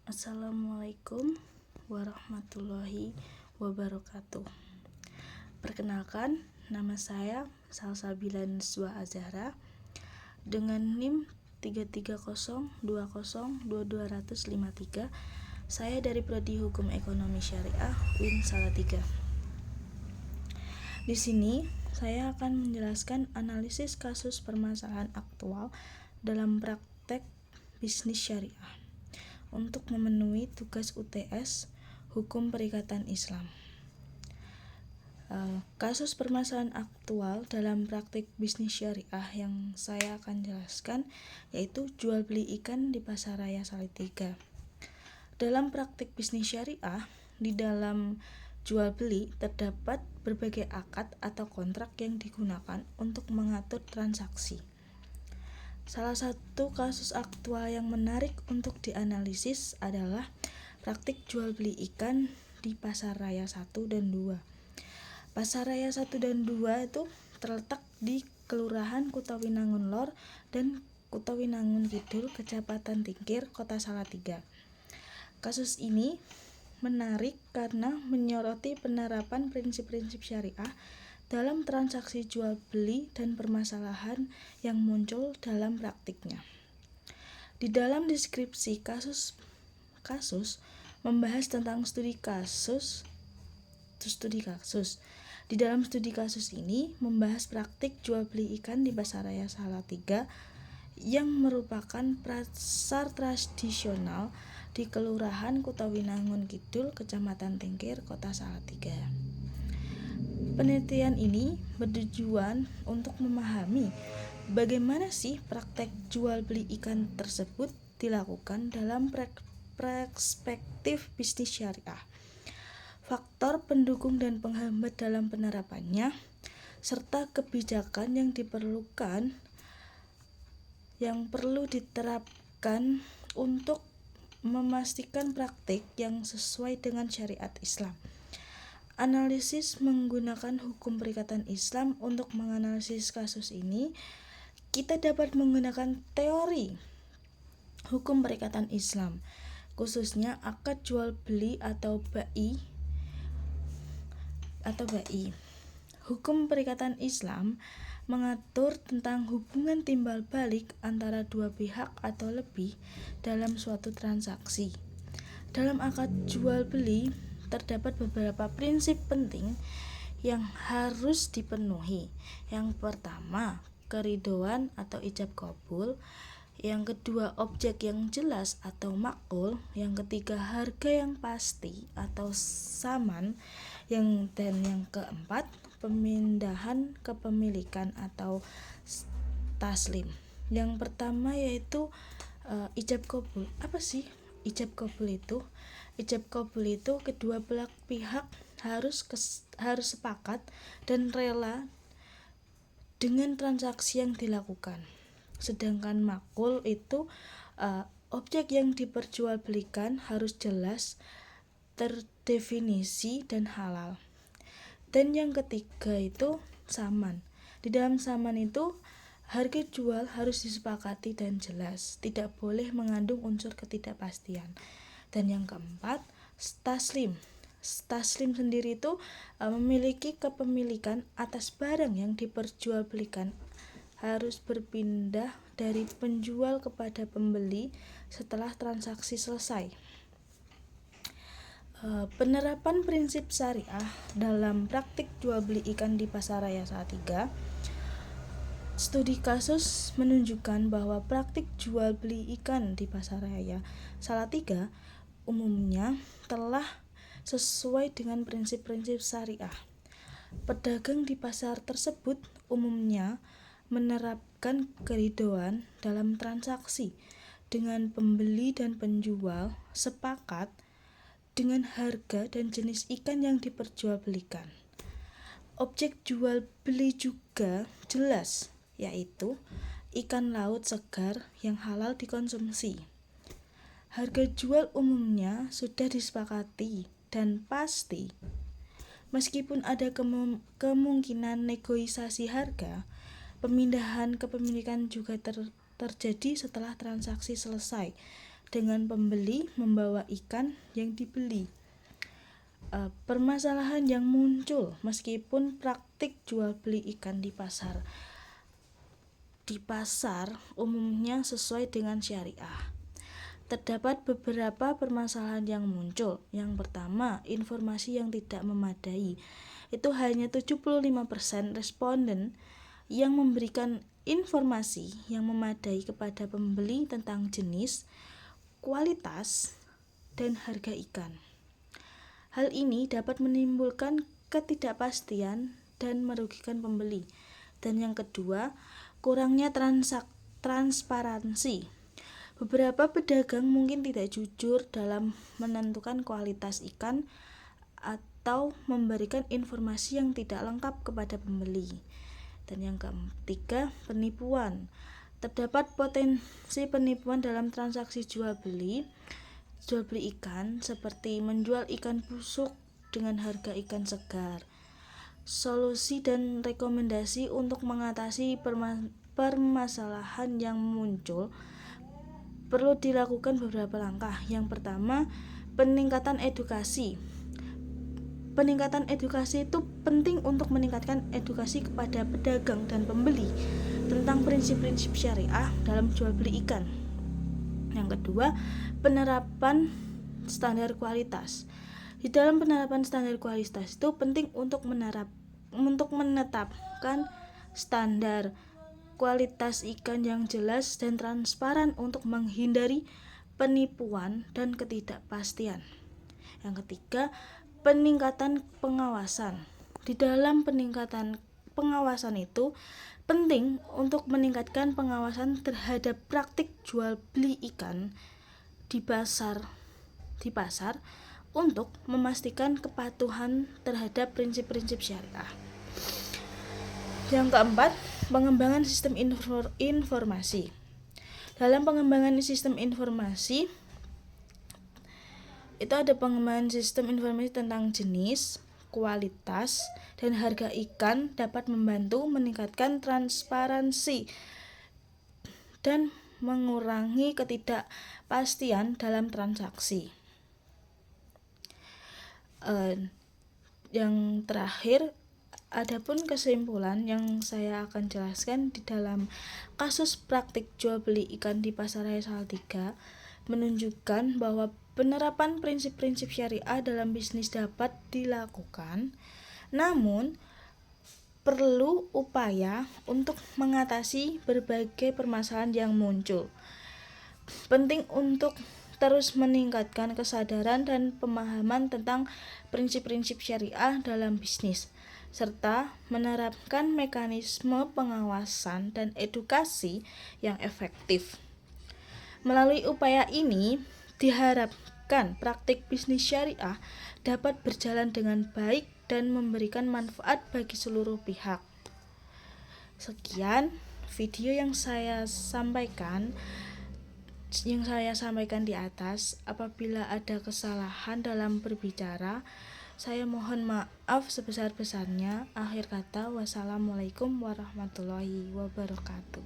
Assalamualaikum warahmatullahi wabarakatuh. Perkenalkan, nama saya Salsabila Nuzwa Azahra dengan NIM 330202253. Saya dari Prodi Hukum Ekonomi Syariah UIN Salatiga. Di sini saya akan menjelaskan analisis kasus permasalahan aktual dalam praktek bisnis syariah untuk memenuhi tugas UTS Hukum Perikatan Islam. Kasus permasalahan aktual dalam praktik bisnis syariah yang saya akan jelaskan yaitu jual beli ikan di Pasar Raya Salatiga. Dalam praktik bisnis syariah, di dalam jual beli terdapat berbagai akad atau kontrak yang digunakan untuk mengatur transaksi. Salah satu kasus aktual yang menarik untuk dianalisis adalah praktik jual beli ikan di Pasar Raya 1 dan 2. Pasar Raya 1 dan 2 itu terletak di Kelurahan Kutawinangun Lor dan Kutawinangun Kidul, Kecamatan Tingkir, Kota Salatiga. Kasus ini menarik karena menyoroti penerapan prinsip-prinsip syariah dalam transaksi jual beli dan permasalahan yang muncul dalam praktiknya. Di dalam deskripsi kasus membahas tentang studi kasus. Di dalam studi kasus ini membahas praktik jual beli ikan di Pasar Raya Salatiga yang merupakan pasar tradisional di Kelurahan Kutawinangun Kidul, Kecamatan Tingkir, Kota Salatiga. Penelitian ini bertujuan untuk memahami bagaimana sih praktek jual beli ikan tersebut dilakukan dalam perspektif bisnis syariah, faktor pendukung dan penghambat dalam penerapannya, serta kebijakan yang perlu diterapkan untuk memastikan praktik yang sesuai dengan syariat Islam. Analisis menggunakan hukum perikatan Islam. Untuk menganalisis kasus ini, kita dapat menggunakan teori hukum perikatan Islam, khususnya akad jual beli atau bai. Hukum perikatan Islam mengatur tentang hubungan timbal balik antara dua pihak atau lebih dalam suatu transaksi. Dalam akad jual beli terdapat beberapa prinsip penting yang harus dipenuhi. Yang pertama, keridhoan atau ijab kabul. Yang kedua, objek yang jelas atau makul. Yang ketiga, harga yang pasti atau saman. Dan yang keempat, pemindahan kepemilikan atau taslim. Yang pertama yaitu ijab kabul. Apa sih ijab kabul itu? Ijab kabul itu kedua belah pihak harus sepakat dan rela dengan transaksi yang dilakukan. Sedangkan makul itu objek yang diperjualbelikan harus jelas, terdefinisi dan halal. Dan yang ketiga itu saman. Di dalam saman itu harga jual harus disepakati dan jelas, tidak boleh mengandung unsur ketidakpastian. Dan yang keempat, taslim. Taslim sendiri itu memiliki kepemilikan atas barang yang diperjualbelikan harus berpindah dari penjual kepada pembeli setelah transaksi selesai. Penerapan prinsip syariah dalam praktik jual beli ikan di Pasar Raya Salatiga. Studi kasus menunjukkan bahwa praktik jual beli ikan di Pasar Raya Salatiga umumnya telah sesuai dengan prinsip-prinsip syariah. Pedagang di pasar tersebut umumnya menerapkan keridhoan dalam transaksi dengan pembeli dan penjual sepakat dengan harga dan jenis ikan yang diperjualbelikan. Objek jual beli juga jelas, yaitu ikan laut segar yang halal dikonsumsi. Harga jual umumnya sudah disepakati dan pasti. Meskipun ada kemungkinan negosiasi harga, pemindahan kepemilikan juga terjadi setelah transaksi selesai dengan pembeli membawa ikan yang dibeli. Permasalahan yang muncul meskipun praktik jual beli ikan di pasar umumnya sesuai dengan syariah. Terdapat beberapa permasalahan yang muncul. Yang pertama, informasi yang tidak memadai. Itu hanya 75% responden yang memberikan informasi yang memadai kepada pembeli tentang jenis, kualitas, dan harga ikan. Hal ini dapat menimbulkan ketidakpastian dan merugikan pembeli. Dan yang kedua, kurangnya transparansi. Beberapa pedagang mungkin tidak jujur dalam menentukan kualitas ikan atau memberikan informasi yang tidak lengkap kepada pembeli. Dan yang ketiga, penipuan. Terdapat potensi penipuan dalam transaksi jual beli ikan, seperti menjual ikan busuk dengan harga ikan segar. Solusi dan rekomendasi untuk mengatasi permasalahan yang muncul perlu dilakukan beberapa langkah. Yang pertama, peningkatan edukasi. Peningkatan edukasi itu penting untuk meningkatkan edukasi kepada pedagang dan pembeli tentang prinsip-prinsip syariah dalam jual beli ikan. Yang kedua, penerapan standar kualitas. Di dalam penerapan standar kualitas itu penting untuk menetapkan standar kualitas ikan yang jelas dan transparan untuk menghindari penipuan dan ketidakpastian. Yang ketiga, peningkatan pengawasan. Di dalam peningkatan pengawasan itu penting untuk meningkatkan pengawasan terhadap praktik jual beli ikan di pasar untuk memastikan kepatuhan terhadap prinsip-prinsip syariah. Yang keempat, pengembangan sistem informasi. Dalam pengembangan sistem informasi itu ada pengembangan sistem informasi tentang jenis, kualitas, dan harga ikan dapat membantu meningkatkan transparansi dan mengurangi ketidakpastian dalam transaksi. Yang terakhir, adapun kesimpulan yang saya akan jelaskan di dalam kasus praktik jual beli ikan di Pasar Raya Salatiga menunjukkan bahwa penerapan prinsip-prinsip syariah dalam bisnis dapat dilakukan, namun perlu upaya untuk mengatasi berbagai permasalahan yang muncul. Penting untuk terus meningkatkan kesadaran dan pemahaman tentang prinsip-prinsip syariah dalam bisnis, serta menerapkan mekanisme pengawasan dan edukasi yang efektif. Melalui upaya ini, diharapkan praktik bisnis syariah dapat berjalan dengan baik dan memberikan manfaat bagi seluruh pihak. Sekian video yang saya sampaikan di atas. Apabila ada kesalahan dalam berbicara, saya mohon maaf sebesar-besarnya. Akhir kata, wassalamualaikum warahmatullahi wabarakatuh.